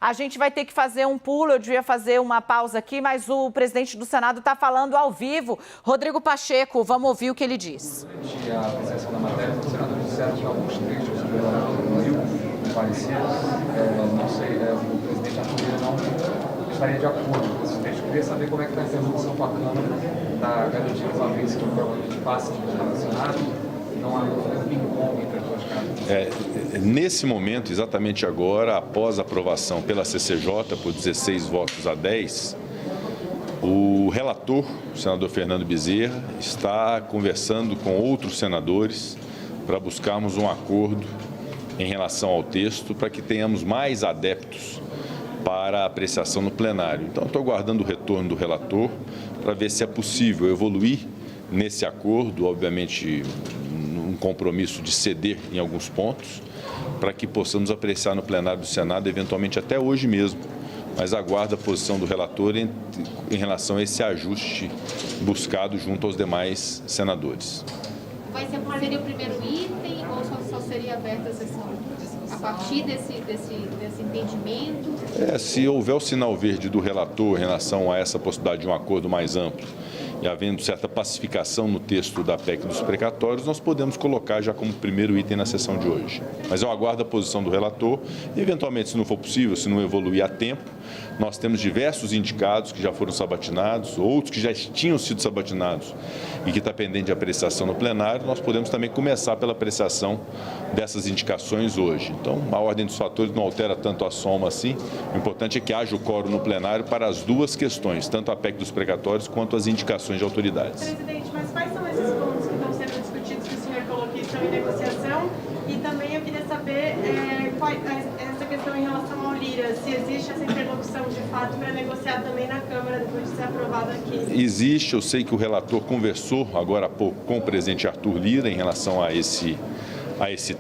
A gente vai ter que fazer um pulo, eu devia fazer uma pausa aqui, mas o presidente do Senado está falando ao vivo. Rodrigo Pacheco, vamos ouvir o que ele diz. Durante a apreciação da matéria, os senadores disseram que alguns trechos do relator não viu o parecer. Não sei, o presidente Arthur não estaria de acordo com esses trechos. Eu queria saber como é que está a interlocução com a Câmara da garantia de uma vez que provavelmente passa no Senado, não há um ping-pong entre as duas casas. Nesse momento, exatamente agora, após a aprovação pela CCJ por 16 votos a 10, o relator, o senador Fernando Bezerra, está conversando com outros senadores para buscarmos um acordo em relação ao texto, para que tenhamos mais adeptos para a apreciação no plenário. Então, estou aguardando o retorno do relator para ver se é possível evoluir nesse acordo, obviamente um compromisso de ceder em alguns pontos, para que possamos apreciar no plenário do Senado, eventualmente até hoje mesmo, mas aguardo a posição do relator em relação a esse ajuste buscado junto aos demais senadores. Seria o primeiro item ou só seria aberta a sessão? A partir desse entendimento? Se houver o sinal verde do relator em relação a essa possibilidade de um acordo mais amplo e havendo certa pacificação no texto da PEC dos precatórios, nós podemos colocar já como primeiro item na sessão de hoje. Mas eu aguardo a posição do relator e, eventualmente, se não for possível, se não evoluir a tempo, nós temos diversos indicados que já foram sabatinados, outros que já tinham sido sabatinados e que está pendente de apreciação no plenário, nós podemos também começar pela apreciação dessas indicações hoje. Então, a ordem dos fatores não altera tanto a soma assim, o importante é que haja o quórum no plenário para as duas questões, tanto a PEC dos precatórios quanto as indicações de autoridades. Presidente, mas quais são esses pontos que estão sendo discutidos que o senhor falou que estão em negociação? E também eu queria saber essa questão em relação ao Lira, se existe essa interlocução de fato para negociar também na Câmara depois de ser aprovado aqui. Existe, eu sei que o relator conversou agora há pouco com o presidente Arthur Lira em relação a esse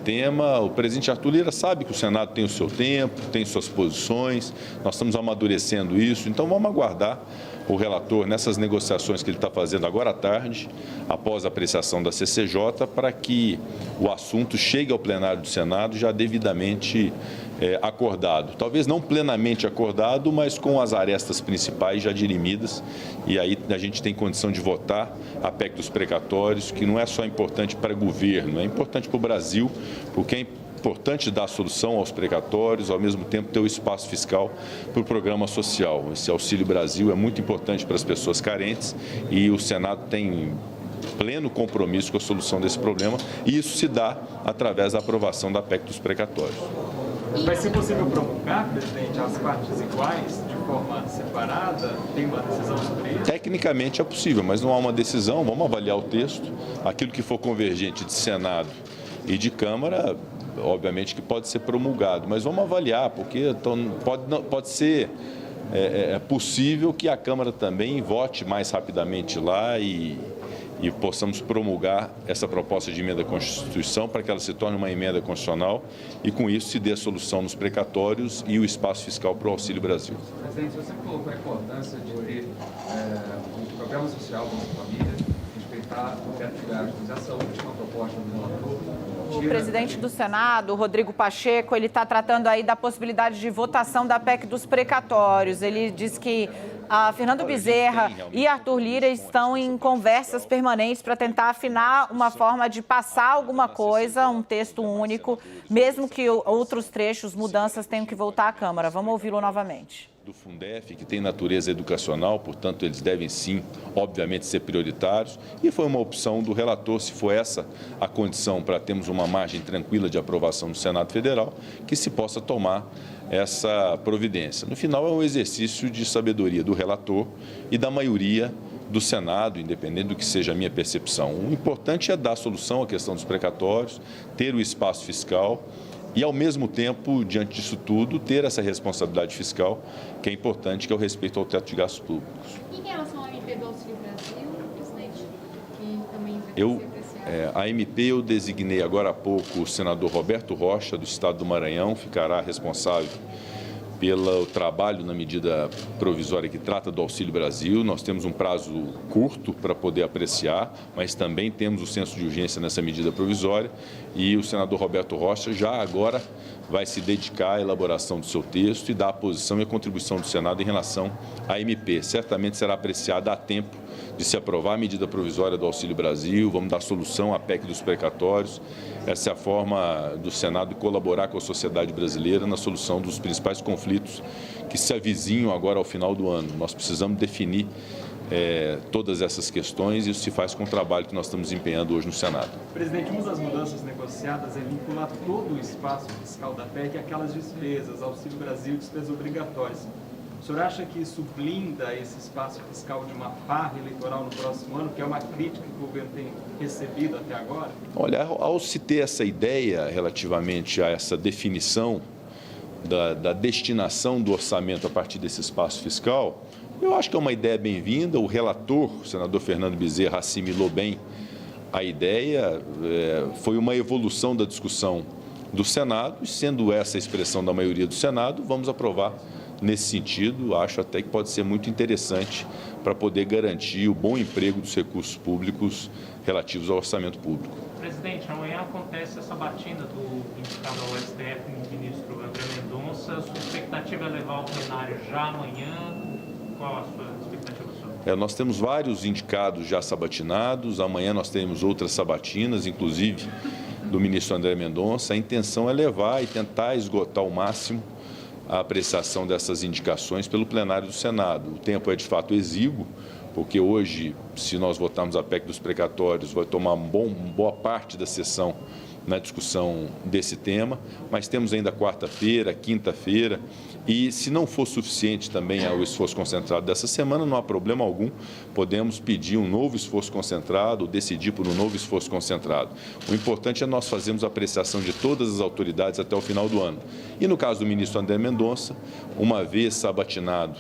tema. O presidente Arthur Lira sabe que o Senado tem o seu tempo, tem suas posições, nós estamos amadurecendo isso, então vamos aguardar o relator nessas negociações que ele está fazendo agora à tarde, após a apreciação da CCJ, para que o assunto chegue ao plenário do Senado já devidamente acordado. Talvez não plenamente acordado, mas com as arestas principais já dirimidas, e aí a gente tem condição de votar a PEC dos precatórios, que não é só importante para o governo, é importante para o Brasil, porque é importante dar solução aos precatórios, ao mesmo tempo ter o espaço fiscal para o programa social. Esse Auxílio Brasil é muito importante para as pessoas carentes e o Senado tem pleno compromisso com a solução desse problema, e isso se dá através da aprovação da PEC dos precatórios. Vai ser possível promulgar, presidente, as partes iguais, de forma separada? Tem uma decisão sobre isso? Tecnicamente é possível, mas não há uma decisão. Vamos avaliar o texto. Aquilo que for convergente de Senado e de Câmara, obviamente que pode ser promulgado, mas vamos avaliar, porque pode ser possível que a Câmara também vote mais rapidamente lá e possamos promulgar essa proposta de emenda à Constituição para que ela se torne uma emenda constitucional e, com isso, se dê a solução nos precatórios e o espaço fiscal para o Auxílio Brasil. Presidente, você colocou a importância de ter um programa social para a família, respeitar o teto de gastos. Essa última proposta do relator... O presidente do Senado, Rodrigo Pacheco, ele está tratando aí da possibilidade de votação da PEC dos precatórios. Ele diz que Fernando Bezerra e Arthur Lira estão em conversas permanentes para tentar afinar uma forma de passar alguma coisa, um texto único, mesmo que outros trechos, mudanças, tenham que voltar à Câmara. Vamos ouvi-lo novamente. Do Fundef, que tem natureza educacional, portanto, eles devem sim, obviamente, ser prioritários. E foi uma opção do relator, se for essa a condição para termos uma margem tranquila de aprovação no Senado Federal, que se possa tomar essa providência. No final, é um exercício de sabedoria do relator e da maioria do Senado, independente do que seja a minha percepção. O importante é dar solução à questão dos precatórios, ter o espaço fiscal e, ao mesmo tempo, diante disso tudo, ter essa responsabilidade fiscal, que é importante, que é o respeito ao teto de gastos públicos. Em relação ao MP do Auxílio Brasil, presidente, que também vai ser apreciado? A MP eu designei agora há pouco o senador Roberto Rocha, do Estado do Maranhão, ficará responsável pelo trabalho na medida provisória que trata do Auxílio Brasil. Nós temos um prazo curto para poder apreciar, mas também temos o senso de urgência nessa medida provisória. e o senador Roberto Rocha já agora vai se dedicar à elaboração do seu texto e dar a posição e a contribuição do Senado em relação à MP. Certamente será apreciada a tempo de se aprovar a medida provisória do Auxílio Brasil, vamos dar solução à PEC dos precatórios. Essa é a forma do Senado colaborar com a sociedade brasileira na solução dos principais conflitos que se avizinham agora ao final do ano. Nós precisamos definir todas essas questões e isso se faz com o trabalho que nós estamos empenhando hoje no Senado. Presidente, uma das mudanças negociadas é vincular todo o espaço fiscal da PEC àquelas despesas, Auxílio Brasil, despesas obrigatórias. O senhor acha que isso blinda esse espaço fiscal de uma farra eleitoral no próximo ano, que é uma crítica que o governo tem recebido até agora? Olha, ao se ter essa ideia relativamente a essa definição da destinação do orçamento a partir desse espaço fiscal, eu acho que é uma ideia bem-vinda. O relator, o senador Fernando Bezerra, assimilou bem a ideia, foi uma evolução da discussão do Senado, e sendo essa a expressão da maioria do Senado, vamos aprovar nesse sentido. Acho até que pode ser muito interessante para poder garantir o bom emprego dos recursos públicos relativos ao orçamento público. Presidente, amanhã acontece essa batina do indicado ao STF, o ministro André Mendonça. Sua expectativa é levar ao plenário já amanhã? Qual a sua expectativa, senhor? Nós temos vários indicados já sabatinados, amanhã nós teremos outras sabatinas, inclusive do ministro André Mendonça. A intenção é levar e tentar esgotar ao máximo a apreciação dessas indicações pelo plenário do Senado. O tempo é de fato exíguo, porque hoje, se nós votarmos a PEC dos precatórios, vai tomar boa parte da sessão na discussão desse tema, mas temos ainda quarta-feira, quinta-feira, e se não for suficiente também o esforço concentrado dessa semana, não há problema algum, podemos pedir um novo esforço concentrado, decidir por um novo esforço concentrado. O importante é nós fazermos a apreciação de todas as autoridades até o final do ano. E no caso do ministro André Mendonça, uma vez sabatinado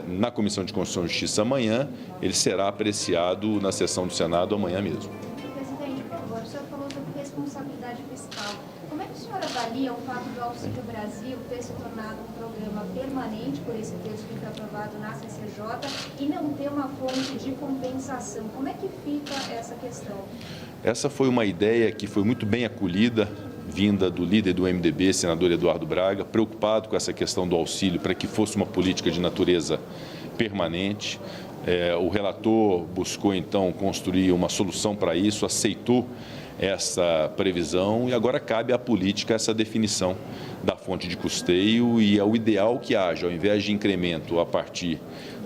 na Comissão de Constituição e Justiça amanhã, ele será apreciado na sessão do Senado amanhã mesmo. O senhor falou sobre responsabilidade fiscal. Como é que o senhor avalia o fato do Auxílio Brasil ter se tornado um programa permanente por esse texto que foi aprovado na CCJ e não ter uma fonte de compensação? Como é que fica essa questão? Essa foi uma ideia que foi muito bem acolhida, vinda do líder do MDB, senador Eduardo Braga, preocupado com essa questão do auxílio para que fosse uma política de natureza permanente. O relator buscou, então, construir uma solução para isso, aceitou essa previsão e agora cabe à política essa definição da fonte de custeio e é o ideal que haja, ao invés de incremento a partir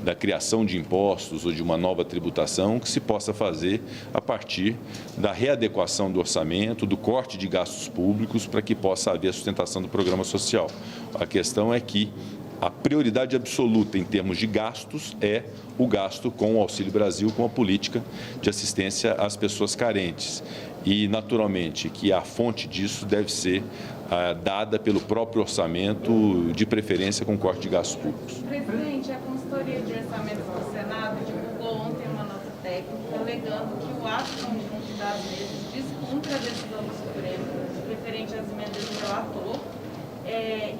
da criação de impostos ou de uma nova tributação, que se possa fazer a partir da readequação do orçamento, do corte de gastos públicos para que possa haver a sustentação do programa social. A questão é que a prioridade absoluta em termos de gastos é o gasto com o Auxílio Brasil, com a política de assistência às pessoas carentes. E, naturalmente, que a fonte disso deve ser dada pelo próprio orçamento, de preferência com corte de gastos públicos. Presidente, a consultoria de orçamentos do Senado divulgou ontem uma nota técnica alegando que o ato conjunto das mesas descumpre a decisão do Supremo referente às emendas do relator.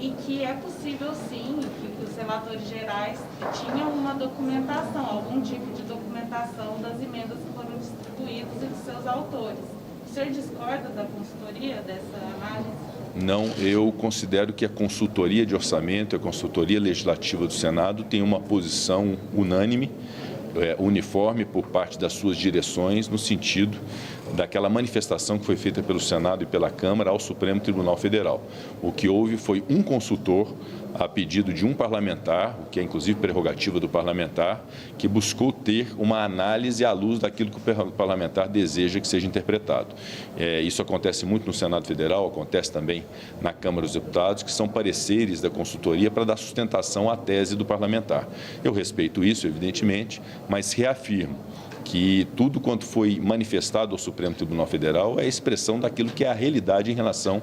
E que é possível, sim, que os relatores gerais tinham uma documentação, algum tipo de documentação das emendas que foram distribuídas e de seus autores. O senhor discorda da consultoria, dessa análise? Não, eu considero que a consultoria de orçamento, a consultoria legislativa do Senado tem uma posição unânime, uniforme por parte das suas direções, no sentido daquela manifestação que foi feita pelo Senado e pela Câmara ao Supremo Tribunal Federal. O que houve foi um consultor, a pedido de um parlamentar, o que é inclusive prerrogativa do parlamentar, que buscou ter uma análise à luz daquilo que o parlamentar deseja que seja interpretado. Isso acontece muito no Senado Federal, acontece também na Câmara dos Deputados, que são pareceres da consultoria para dar sustentação à tese do parlamentar. Eu respeito isso, evidentemente, mas reafirmo que tudo quanto foi manifestado ao Supremo Tribunal Federal é a expressão daquilo que é a realidade em relação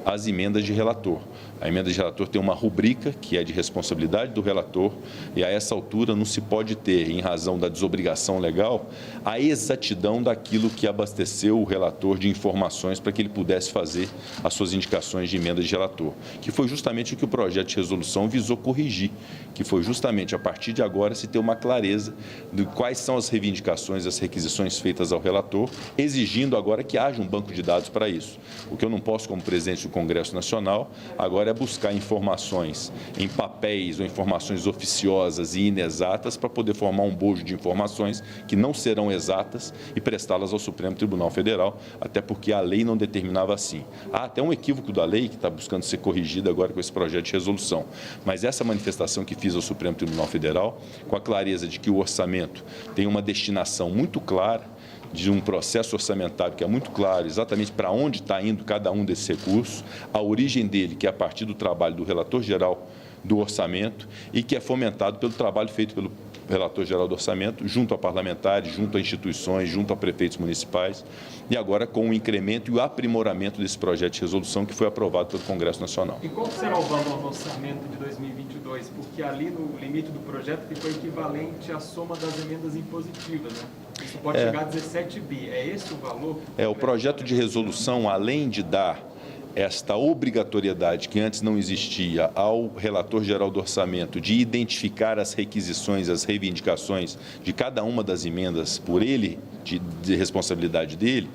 as emendas de relator. A emenda de relator tem uma rubrica que é de responsabilidade do relator e a essa altura não se pode ter, em razão da desobrigação legal, a exatidão daquilo que abasteceu o relator de informações para que ele pudesse fazer as suas indicações de emenda de relator, que foi justamente o que o projeto de resolução visou corrigir, que foi justamente a partir de agora se ter uma clareza de quais são as reivindicações, as requisições feitas ao relator, exigindo agora que haja um banco de dados para isso. O que eu não posso, como presidente do Congresso Nacional, agora é buscar informações em papéis ou informações oficiosas e inexatas para poder formar um bojo de informações que não serão exatas e prestá-las ao Supremo Tribunal Federal, até porque a lei não determinava assim. Há até um equívoco da lei que está buscando ser corrigido agora com esse projeto de resolução. Mas essa manifestação que fiz ao Supremo Tribunal Federal, com a clareza de que o orçamento tem uma destinação muito clara, de um processo orçamentário que é muito claro exatamente para onde está indo cada um desses recursos, a origem dele, que é a partir do trabalho do relator geral do orçamento e que é fomentado pelo trabalho feito pelo relator geral do orçamento, junto a parlamentares, junto a instituições, junto a prefeitos municipais, e agora com o incremento e o aprimoramento desse projeto de resolução que foi aprovado pelo Congresso Nacional. E qual será o valor do orçamento de 2022? Porque ali no limite do projeto ficou equivalente à soma das emendas impositivas, né? Isso pode chegar a 17 bi. É esse o valor? O projeto de resolução, além de dar esta obrigatoriedade que antes não existia ao relator geral do orçamento de identificar as requisições, as reivindicações de cada uma das emendas por ele, de responsabilidade dele,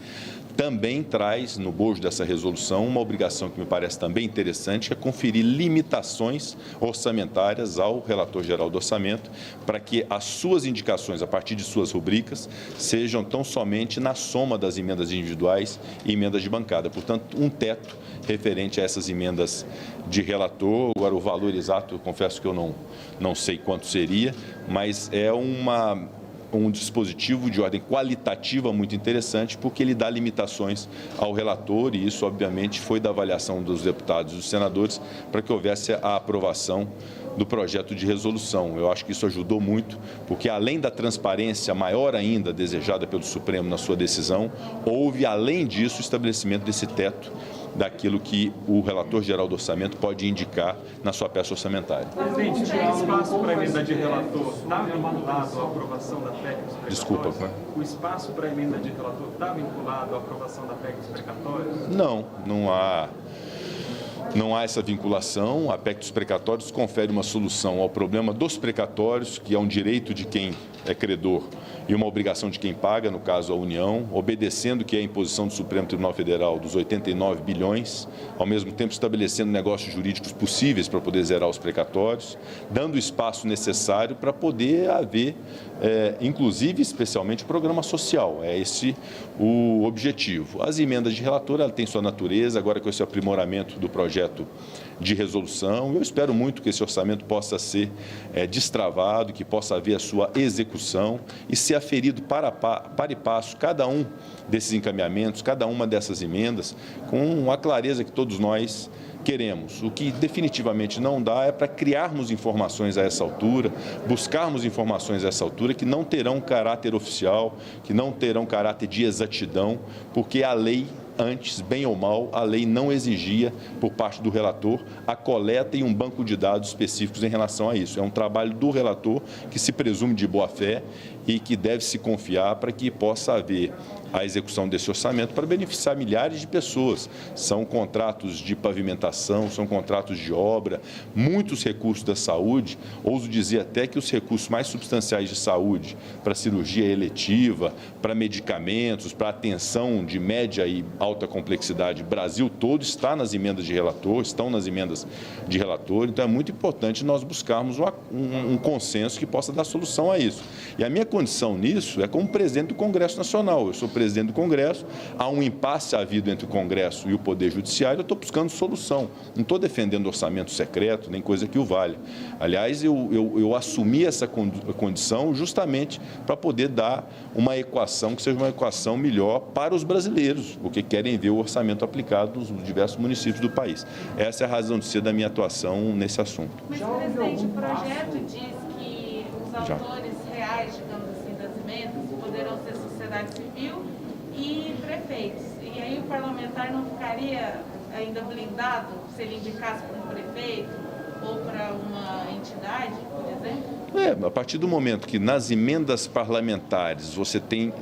também traz no bojo dessa resolução uma obrigação que me parece também interessante, que é conferir limitações orçamentárias ao relator geral do orçamento, para que as suas indicações, a partir de suas rubricas, sejam tão somente na soma das emendas individuais e emendas de bancada. Portanto, um teto referente a essas emendas de relator. Agora, o valor exato, eu confesso que eu não sei quanto seria, mas é um dispositivo de ordem qualitativa muito interessante, porque ele dá limitações ao relator e isso, obviamente, foi da avaliação dos deputados e dos senadores para que houvesse a aprovação do projeto de resolução. Eu acho que isso ajudou muito, porque além da transparência maior ainda desejada pelo Supremo na sua decisão, houve, além disso, o estabelecimento desse teto daquilo que o relator geral do orçamento pode indicar na sua peça orçamentária. Presidente, o espaço para a emenda de relator está vinculado à aprovação da PEC dos precatórios? Desculpa, né? O espaço para a emenda de relator está vinculado à aprovação da PEC dos precatórios? Não há essa vinculação. A PEC dos precatórios confere uma solução ao problema dos precatórios, que é um direito de quem é credor e uma obrigação de quem paga, no caso a União, obedecendo que é a imposição do Supremo Tribunal Federal dos 89 bilhões, ao mesmo tempo estabelecendo negócios jurídicos possíveis para poder zerar os precatórios, dando o espaço necessário para poder haver, inclusive, especialmente, o programa social. É esse o objetivo. As emendas de relator, ela tem sua natureza, agora com esse aprimoramento do projeto de resolução. Eu espero muito que esse orçamento possa ser destravado, que possa haver a sua execução e ser aferido para e passo cada um desses encaminhamentos, cada uma dessas emendas, com a clareza que todos nós queremos. O que definitivamente não dá é para criarmos informações a essa altura, buscarmos informações a essa altura que não terão caráter oficial, que não terão caráter de exatidão, porque a lei, antes, bem ou mal, a lei não exigia, por parte do relator, a coleta e um banco de dados específicos em relação a isso. É um trabalho do relator que se presume de boa-fé e que deve se confiar para que possa haver a execução desse orçamento para beneficiar milhares de pessoas. São contratos de pavimentação, são contratos de obra, muitos recursos da saúde, ouso dizer até que os recursos mais substanciais de saúde, para cirurgia eletiva, para medicamentos, para atenção de média e alta complexidade, Brasil todo está nas emendas de relator, estão nas emendas de relator, então é muito importante nós buscarmos um consenso que possa dar solução a isso. E a minha condição nisso é como presidente do Congresso Nacional. Eu sou presidente do Congresso, há um impasse havido entre o Congresso e o Poder Judiciário, eu estou buscando solução. Não estou defendendo orçamento secreto, nem coisa que o valha. Aliás, eu assumi essa condição justamente para poder dar uma equação que seja uma equação melhor para os brasileiros, porque querem ver o orçamento aplicado nos diversos municípios do país. Essa é a razão de ser da minha atuação nesse assunto. Mas, presidente, o projeto diz que os autores reais, digamos assim, das emendas poderão ser sociedade civil e prefeitos. E aí o parlamentar não ficaria ainda blindado, se ele indicasse para um prefeito ou para uma entidade, por exemplo? A partir do momento que nas emendas parlamentares você tem,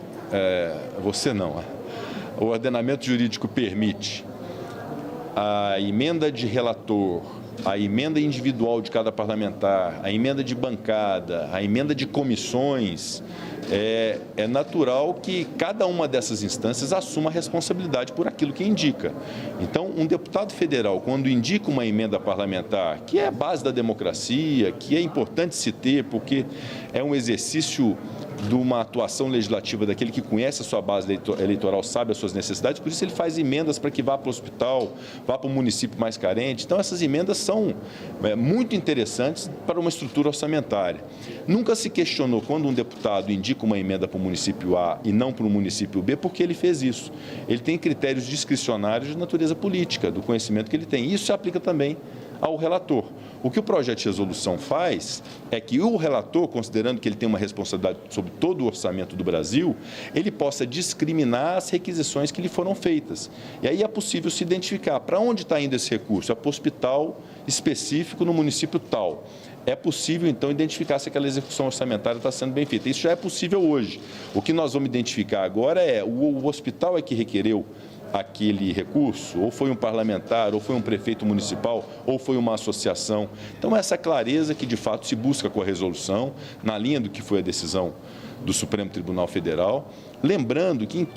o ordenamento jurídico permite a emenda de relator, a emenda individual de cada parlamentar, a emenda de bancada, a emenda de comissões, é natural que cada uma dessas instâncias assuma a responsabilidade por aquilo que indica. Então, um deputado federal, quando indica uma emenda parlamentar, que é a base da democracia, que é importante se ter, porque é um exercício de uma atuação legislativa daquele que conhece a sua base eleitoral, sabe as suas necessidades, por isso ele faz emendas para que vá para o hospital, vá para o município mais carente. Então, essas emendas são muito interessantes para uma estrutura orçamentária. Nunca se questionou quando um deputado indica uma emenda para o município A e não para o município B, porque ele fez isso. Ele tem critérios discricionários de natureza política, do conhecimento que ele tem. Isso se aplica também ao relator. O que o projeto de resolução faz é que o relator, considerando que ele tem uma responsabilidade sobre todo o orçamento do Brasil, ele possa discriminar as requisições que lhe foram feitas. E aí é possível se identificar para onde está indo esse recurso, é para o hospital específico no município tal. É possível, então, identificar se aquela execução orçamentária está sendo bem feita. Isso já é possível hoje. O que nós vamos identificar agora é o hospital é que requereu aquele recurso, ou foi um parlamentar, ou foi um prefeito municipal, ou foi uma associação. Então, essa clareza que, de fato, se busca com a resolução, na linha do que foi a decisão do Supremo Tribunal Federal, lembrando que em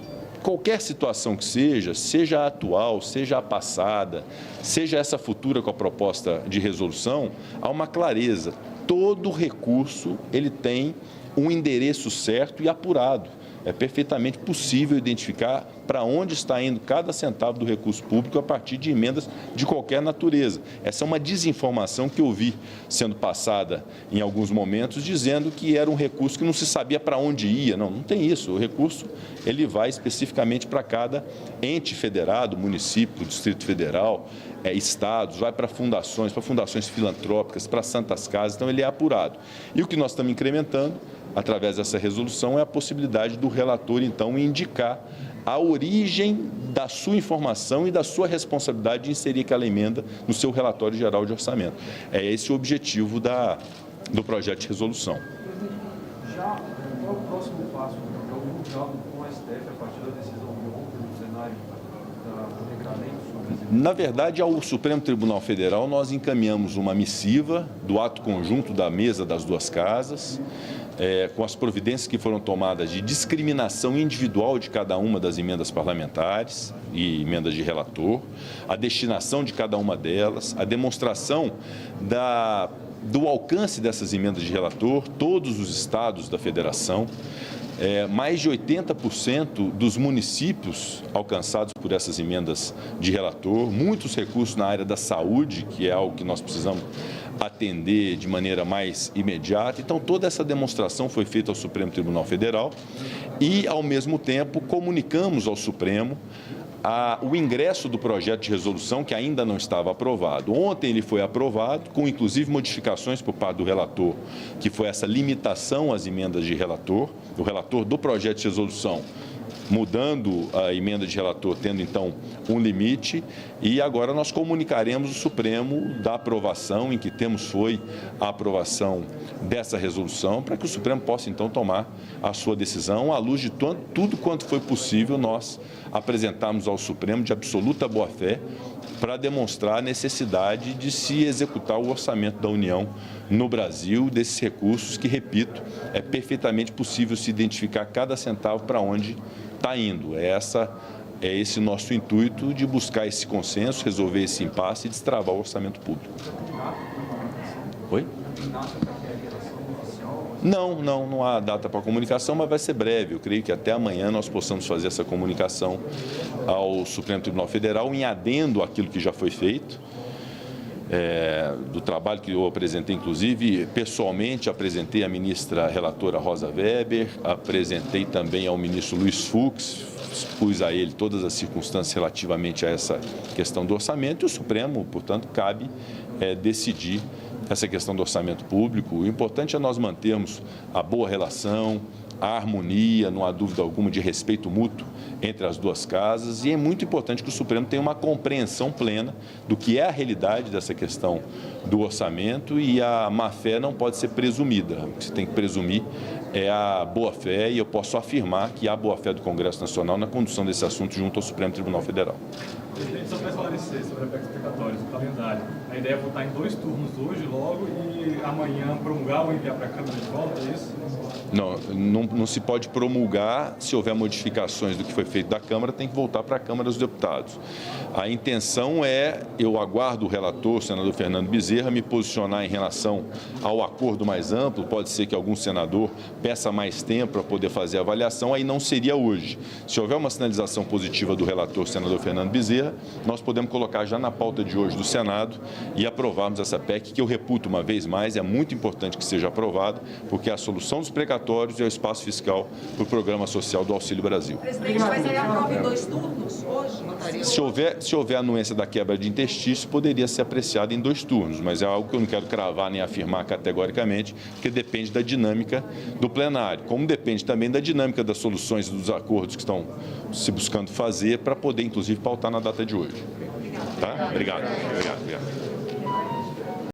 qualquer situação que seja a atual, seja a passada, seja essa futura com a proposta de resolução, há uma clareza. Todo recurso, ele tem um endereço certo e apurado. É perfeitamente possível identificar para onde está indo cada centavo do recurso público a partir de emendas de qualquer natureza. Essa é uma desinformação que eu vi sendo passada em alguns momentos, dizendo que era um recurso que não se sabia para onde ia. Não, não tem isso. O recurso ele vai especificamente para cada ente federado, município, Distrito Federal, estados, vai para fundações filantrópicas, para santas casas, então ele é apurado. E o que nós estamos incrementando através dessa resolução é a possibilidade do relator, então, indicar a origem da sua informação e da sua responsabilidade de inserir aquela emenda no seu relatório geral de orçamento. É esse o objetivo do projeto de resolução. Já, qual é o próximo passo? É algum diálogo com a STF a partir da decisão de ontem no cenário do regramento sobre as emendas? Na verdade, ao Supremo Tribunal Federal, nós encaminhamos uma missiva do ato conjunto da mesa das duas casas, com as providências que foram tomadas de discriminação individual de cada uma das emendas parlamentares e emendas de relator, a destinação de cada uma delas, a demonstração do alcance dessas emendas de relator, todos os estados da federação, mais de 80% dos municípios alcançados por essas emendas de relator, muitos recursos na área da saúde, que é algo que nós precisamos atender de maneira mais imediata. Então, toda essa demonstração foi feita ao Supremo Tribunal Federal e, ao mesmo tempo, comunicamos ao Supremo o ingresso do projeto de resolução, que ainda não estava aprovado. Ontem ele foi aprovado, com inclusive modificações por parte do relator, que foi essa limitação às emendas de relator, o relator do projeto de resolução, mudando a emenda de relator, tendo então um limite, e agora nós comunicaremos o Supremo da aprovação, em que temos foi a aprovação dessa resolução, para que o Supremo possa então tomar a sua decisão, à luz de tudo quanto foi possível nós apresentarmos ao Supremo de absoluta boa-fé, para demonstrar a necessidade de se executar o orçamento da União no Brasil, desses recursos que, repito, é perfeitamente possível se identificar cada centavo para onde está indo. É esse nosso intuito de buscar esse consenso, resolver esse impasse e destravar o orçamento público. Oi? Não há data para comunicação, mas vai ser breve. Eu creio que até amanhã nós possamos fazer essa comunicação ao Supremo Tribunal Federal, em adendo àquilo que já foi feito, do trabalho que eu apresentei, inclusive, pessoalmente apresentei à ministra relatora Rosa Weber, apresentei também ao ministro Luiz Fux, expus a ele todas as circunstâncias relativamente a essa questão do orçamento, e o Supremo, portanto, cabe decidir essa questão do orçamento público. O importante é nós mantermos a boa relação, há harmonia, não há dúvida alguma de respeito mútuo entre as duas casas, e é muito importante que o Supremo tenha uma compreensão plena do que é a realidade dessa questão do orçamento, e a má-fé não pode ser presumida. O que se tem que presumir é a boa-fé, e eu posso afirmar que há boa-fé do Congresso Nacional na condução desse assunto junto ao Supremo Tribunal Federal. Presidente, só para esclarecer sobre a PEC dos precatórios, o calendário, a ideia é votar em 2 turnos hoje logo e amanhã promulgar ou enviar para a Câmara de volta, é isso? Não se pode promulgar. Se houver modificações do que foi feito da Câmara, tem que voltar para a Câmara dos Deputados. A intenção é, eu aguardo o relator, o senador Fernando Bezerra, me posicionar em relação ao acordo mais amplo. Pode ser que algum senador peça mais tempo para poder fazer a avaliação, aí não seria hoje. Se houver uma sinalização positiva do relator, o senador Fernando Bezerra, nós podemos colocar já na pauta de hoje do Senado e aprovarmos essa PEC, que eu reputo uma vez mais, é muito importante que seja aprovada, porque é a solução dos precatórios e é o espaço fiscal para o Programa Social do Auxílio Brasil. Presidente, mas ele aprova em 2 turnos hoje? Se houver anuência da quebra de interstício, poderia ser apreciado em 2 turnos, mas é algo que eu não quero cravar nem afirmar categoricamente, porque depende da dinâmica do plenário, como depende também da dinâmica das soluções e dos acordos que estão se buscando fazer para poder, inclusive, pautar na data de hoje. Tá? Obrigado.